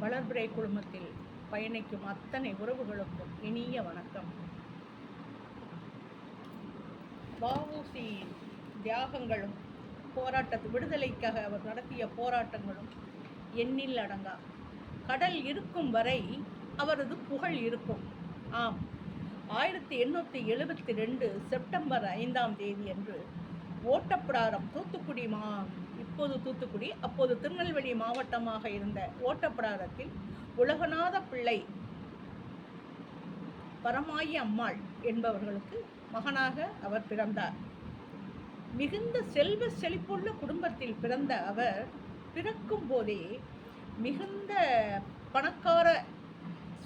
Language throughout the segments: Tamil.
வளர்பிறை குழுமத்தில் பயணிக்கும் அத்தனை உறவுகளுக்கும் இனிய வணக்கம். வ.உ.சி தியாகங்களும் விடுதலைக்காக அவர் நடத்திய போராட்டங்களும் எண்ணில் அடங்கா. கடல் இருக்கும் வரை அவரது புகழ் இருக்கும். ஆம், 1872 செப்டம்பர் 5ஆம் தேதி அன்று ஓட்டப்பிடாரம் தூத்துக்குடி அப்போது திருநெல்வேலி மாவட்டமாக இருந்த ஓட்டப்பிடாரத்தில் உலகநாத பிள்ளை பரமாயி அம்மாள் என்பவர்களுக்கு மகனாக அவர் பிறந்தார். மிகுந்த செல்வ செழிப்புள்ள குடும்பத்தில் பிறந்த அவர் பிறக்கும் போதே மிகுந்த பணக்கார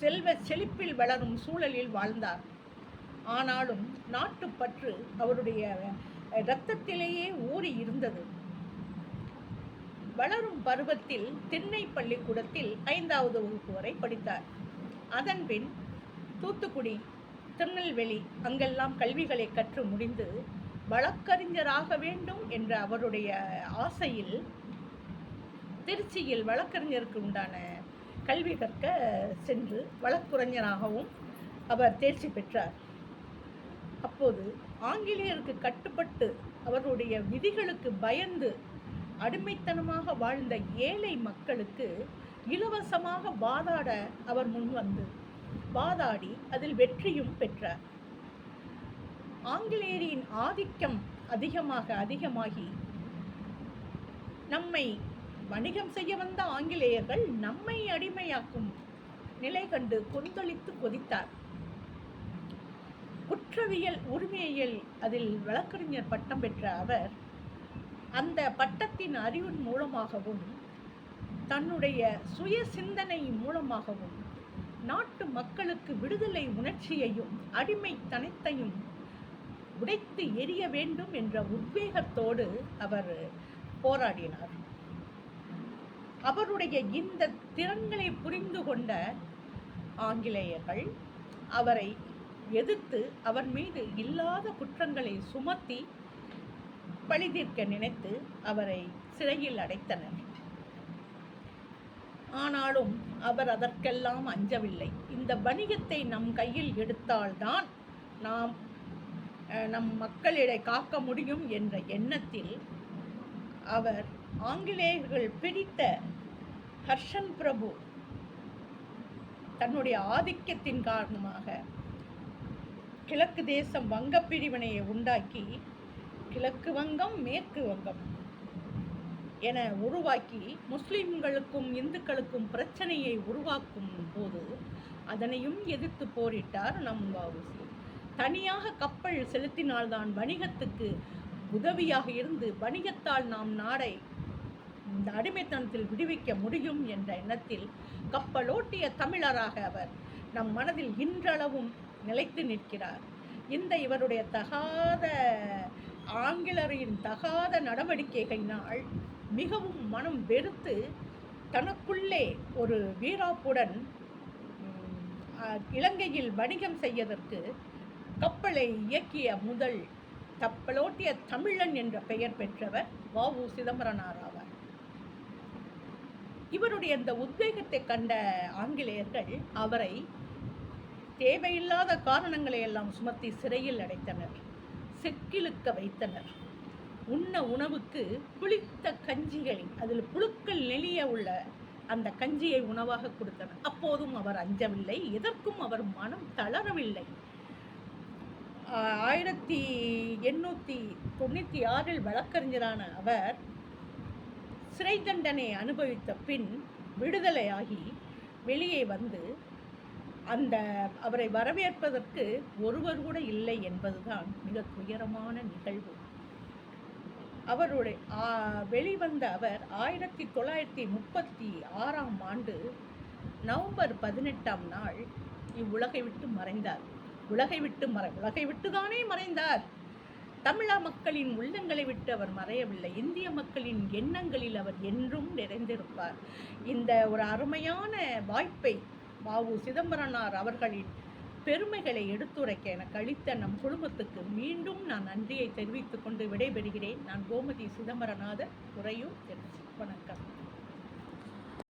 செல்வ செழிப்பில் வளரும் சூழலில் வாழ்ந்தார். ஆனாலும் நாட்டுப்பற்று அவருடைய இரத்தத்திலேயே ஊறி இருந்தது. வளரும் பருவத்தில் திண்ணை பள்ளிக்கூடத்தில் 5வது வகுப்பு வரை படித்தார். அதன்பின் தூத்துக்குடி, திருநெல்வேலி அங்கெல்லாம் கல்விகளை கற்று முடிந்து வழக்கறிஞராக வேண்டும் என்ற அவருடைய ஆசையில் திருச்சியில் வழக்கறிஞருக்கு உண்டான கல்வி கற்க சென்று வழக்குரைஞராகவும் அவர் தேர்ச்சி பெற்றார். அப்போது ஆங்கிலேயருக்கு கட்டுப்பட்டு அவருடைய விதிகளுக்கு பயந்து அடிமைத்தனமாக வாழ்ந்த ஏழை மக்களுக்கு இலவசமாக வாதாட அவர் முன்வந்து வாதாடி அதில் வெற்றியும் பெற்றார். ஆங்கிலேயரின் ஆதிக்கம் அதிகமாகி நம்மை வணிகம் செய்ய வந்த ஆங்கிலேயர்கள் நம்மை அடிமையாக்கும் நிலை கண்டு கொந்தளித்து கொதித்தார். குற்றவியல் உரிமையியல் அதில் வழக்கறிஞர் பட்டம் பெற்ற அவர் அந்த பட்டத்தின் அறிவின் மூலமாகவும் தன்னுடைய சுய சிந்தனை மூலமாகவும் நாட்டு மக்களுக்கு விடுதலை உணர்ச்சியையும் அடிமைத்தனத்தையும் உடைத்து எரிய வேண்டும் என்ற உத்வேகத்தோடு அவர் போராடினார். அவருடைய இந்த திறன்களை புரிந்து கொண்ட ஆங்கிலேயர்கள் அவரை எதிர்த்து அவர் மீது இல்லாத குற்றங்களை சுமத்தி பழி தீர்க்க நினைத்து அவரை சிறையில் அடைத்தனர். ஆனாலும் அவர் அதற்கெல்லாம் அஞ்சவில்லை. இந்த வணிகத்தை நம் கையில் எடுத்தால்தான் நாம் நம் மக்களிடை காக்க முடியும் என்ற எண்ணத்தில் அவர் ஆங்கிலேயர்கள் பிடித்த ஹர்ஷன் பிரபு தன்னுடைய ஆதிக்கத்தின் காரணமாக கிழக்கு தேசம் வங்க பிரிவினையை உண்டாக்கி கிழக்கு வங்கம், மேற்கு வங்கம் என உருவாக்கி முஸ்லிம்களுக்கும் இந்துக்களுக்கும் பிரச்சனையை உருவாக்கும் போது அதனையும் எதிர்த்து போரிட்டார் நம் வ.உ.சி. தனியாக கப்பல் செலுத்தினால்தான் வணிகத்துக்கு உதவியாக இருந்து வணிகத்தால் நாம் நாடை இந்த அடிமைத்தனத்தில் விடுவிக்க முடியும் என்ற எண்ணத்தில் கப்பலோட்டிய தமிழராக அவர் நம் மனதில் இன்றளவும் நிலைத்து நிற்கிறார். இந்த இவருடைய ஆங்கிலேயரின் தகாத நடவடிக்கைகளினால் மிகவும் மனம் வெறுத்து தனக்குள்ளே ஒரு வீராப்புடன் இலங்கையில் வணிகம் செய்வதற்கு கப்பலை இயக்கிய முதல் கப்பலோட்டிய தமிழன் என்ற பெயர் பெற்றவர் வ.உ. சிதம்பரனார் ஆவார். இவருடைய இந்த உத்வேகத்தை கண்ட ஆங்கிலேயர்கள் அவரை தேவையில்லாத காரணங்களை எல்லாம் சுமத்தி சிறையில் அடைத்தனர், செக்கிழுக்க வைத்தனர். உண்ண உணவுக்கு புளித்த கஞ்சிகளை, அதில் புழுக்கள் நெளிய உள்ள அந்த கஞ்சியை உணவாக கொடுத்தனர். அப்போதும் அவர் அஞ்சவில்லை, எதற்கும் அவர் மனம் தளரவில்லை. 1896 வழக்கறிஞரான அவர் சிறை தண்டனை அனுபவித்த பின் விடுதலையாகி வெளியே வந்து அவரை வரவேற்பதற்கு ஒருவர் கூட இல்லை என்பதுதான் மிக துயரமான நிகழ்வு. அவருடைய வெளிவந்த அவர் 1936ஆம் ஆண்டு நவம்பர் 18ஆம் நாள் இவ்வுலகை விட்டு மறைந்தார். உலகை விட்டு தானே மறைந்தார். தமிழ மக்களின் உள்ளங்களை விட்டு அவர் மறையவில்லை. இந்திய மக்களின் எண்ணங்களில் அவர் என்றும் நிறைந்திருப்பார். இந்த ஒரு அருமையான வாய்ப்பை வ.உ. சிதம்பரனார் அவர்களின் பெருமைகளை எடுத்துரைக்க எனக்கு அளித்த நம் குடும்பத்துக்கு மீண்டும் நான் நன்றியை தெரிவித்துக் கொண்டு விடைபெறுகிறேன். நான் கோமதி சிதம்பரநாதர், உறையூர், திருச்சி. வணக்கம்.